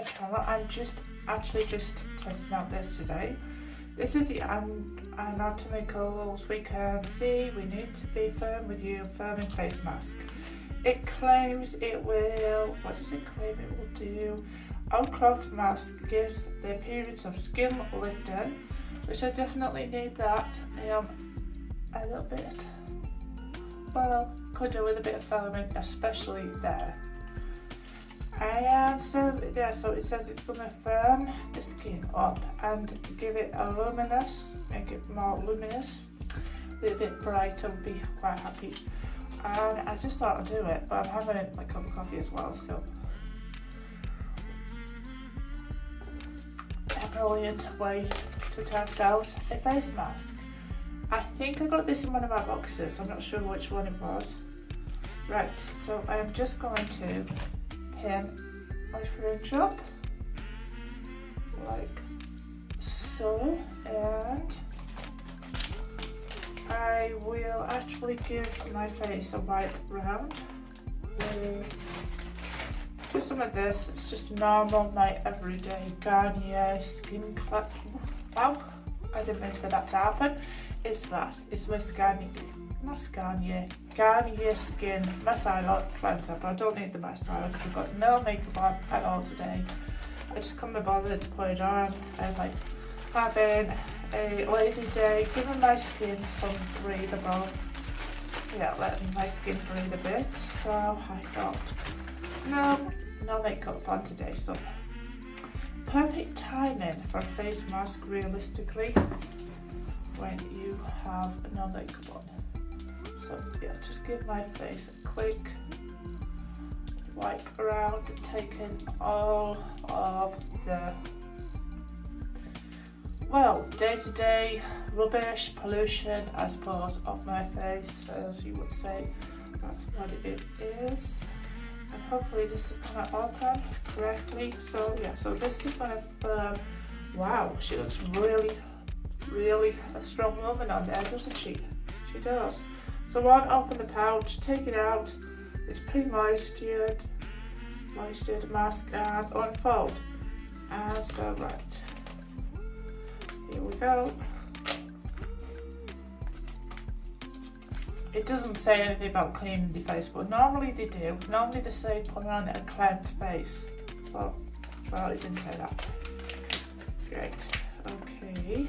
my channel. I'm just testing out this today. This is the Anatomicals We Can See We Need to Be Firm With You Firming Face Mask. It claims it will, what does it claim it will do? Our cloth mask gives the appearance of skin lifting, which I definitely need that a little bit. Well, could do with a bit of firming, especially there. And so it says it's going to firm the skin up and give it a luminous, make it more luminous, a little bit brighter, would be quite happy. And I just thought I'd do it, but I'm having my cup of coffee as well, so a brilliant way to test out a face mask. I think I got this in one of my boxes, I'm not sure which one it was. Right, so I am just going to pin my fringe up like so, and I will actually give my face a wipe round with just some of this. It's just normal, my everyday Garnier skin cleanser. Wow, I didn't mean for that to happen. It's my Garnier Skin Micellar Cleanser, but I don't need the micellar because I've got no makeup on at all today. I just couldn't be bothered to put it on. I was like having a lazy day, giving my skin some breathable, letting my skin breathe a bit. So I thought, no makeup on today, so perfect timing for a face mask realistically when you have no makeup on. So yeah, just give my face a quick wipe around, taking all of the day-to-day rubbish, pollution, I suppose, off my face, as you would say. That's what it is. And hopefully this is going to open correctly. So yeah, so this is going to firm. Wow, she looks really a strong woman on there, doesn't she? She does. So one, open the pouch, take it out. It's pre-moistured mask, and unfold. And so right, here we go. It doesn't say anything about cleaning the face, but normally they do. Normally they say put on a cleansed face. Well, it didn't say that. Great. Okay.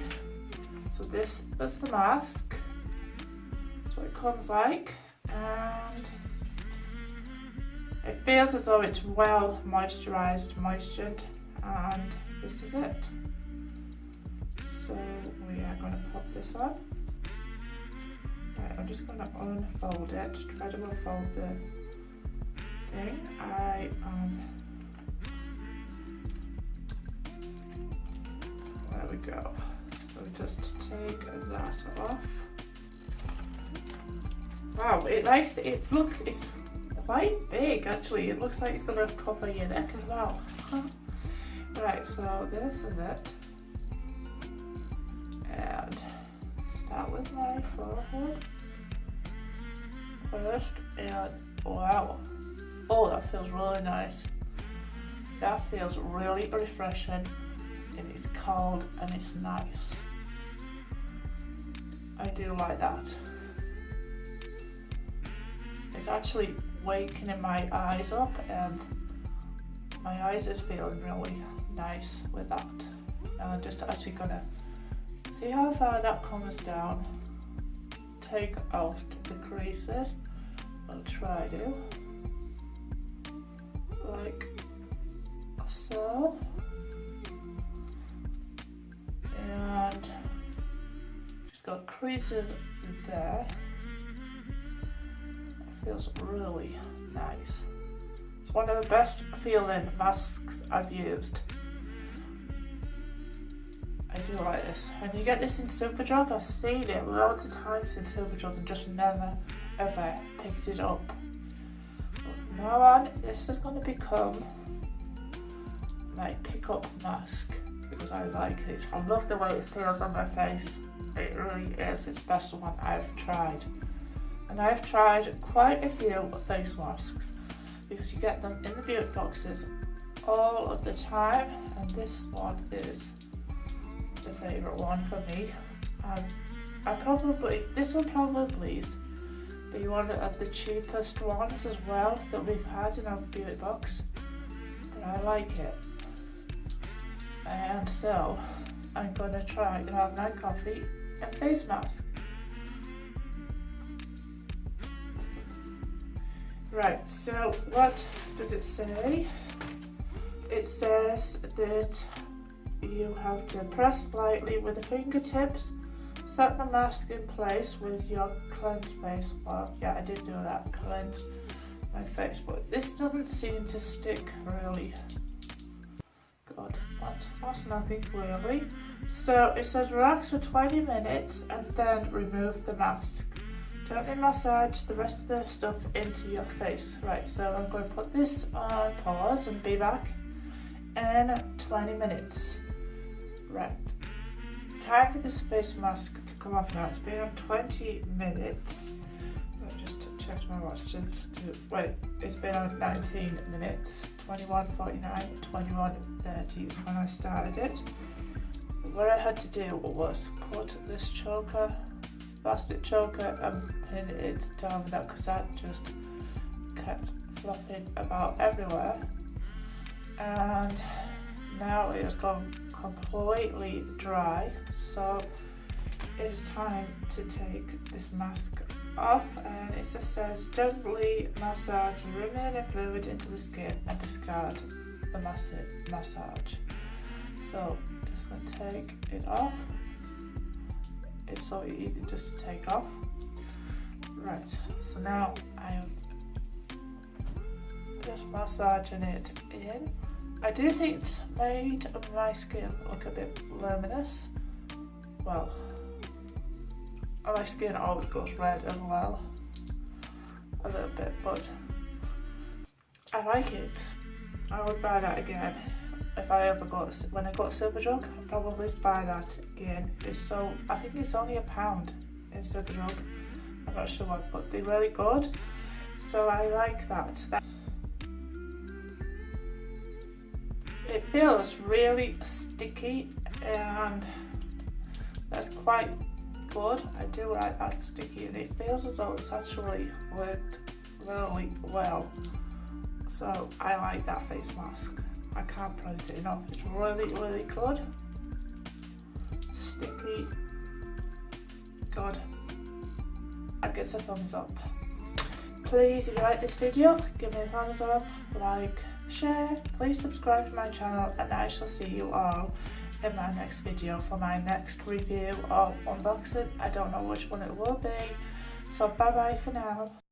So this is the mask. That's what it comes like, and it feels as though it's well moisturized, and this is it. So we are going to put this on. Right, I'm just going to unfold it, try to unfold the thing. There we go. So we just take that off. Wow, it's quite big actually. It looks like it's going to cover your neck as well. Right, so this is it. And start with my forehead first, and wow. Oh, that feels really nice. That feels really refreshing, and it's cold and it's nice. I do like that. It's actually waking my eyes up, and my eyes is feeling really nice with that. And I'm just actually gonna see how far that comes down. Take out the creases. I'll try to, like so. And just got creases there. It feels really nice. It's one of the best feeling masks I've used. I do like this. And you get this in Superdrug. I've seen it loads of times in Superdrug and just never ever picked it up. But now on, this is going to become my pick-up mask because I like it. I love the way it feels on my face. It really is. It's the best one I've tried. And I've tried quite a few face masks because you get them in the beauty boxes all of the time, and this one is the favourite one for me. This will probably be one of the cheapest ones as well that we've had in our beauty box, but I like it. And so I'm gonna try and have my coffee and face mask. Right, so what does it say? It says that you have to press lightly with the fingertips, set the mask in place with your cleansed face. Well, yeah, I did do that, cleanse my face, but this doesn't seem to stick really. God, that's nothing really. So it says relax for 20 minutes and then remove the mask. Gently massage the rest of the stuff into your face. Right, so I'm going to put this on pause and be back in 20 minutes. Right, it's time for this face mask to come off now. It's been on 20 minutes. Let me just check my watch. Wait, it's been on 19 minutes. 21:49, 21:30 is when I started it. What I had to do was put this plastic choker and pin it down that because that just kept flopping about everywhere, and now it has gone completely dry, so it is time to take this mask off, and it just says gently massage the remaining fluid into the skin and discard the massage. So just going to take it off. It's so easy just to take off. Right, so now I am just massaging it in. I do think it's made my skin look a bit luminous. Well, my skin always goes red as well, a little bit, but I like it. I would buy that again. If I ever when I got Superdrug, I'll probably buy that again. I think it's only £1 in Superdrug. I'm not sure what, but they're really good. So I like that. It feels really sticky, and that's quite good. I do like that sticky, and it feels as though it's actually worked really well. So I like that face mask. I can't praise it enough. It's really, really good. Sticky. Good. I give it a thumbs up. Please, if you like this video, give me a thumbs up, like, share. Please subscribe to my channel, and I shall see you all in my next video for my next review or unboxing. I don't know which one it will be. So bye bye for now.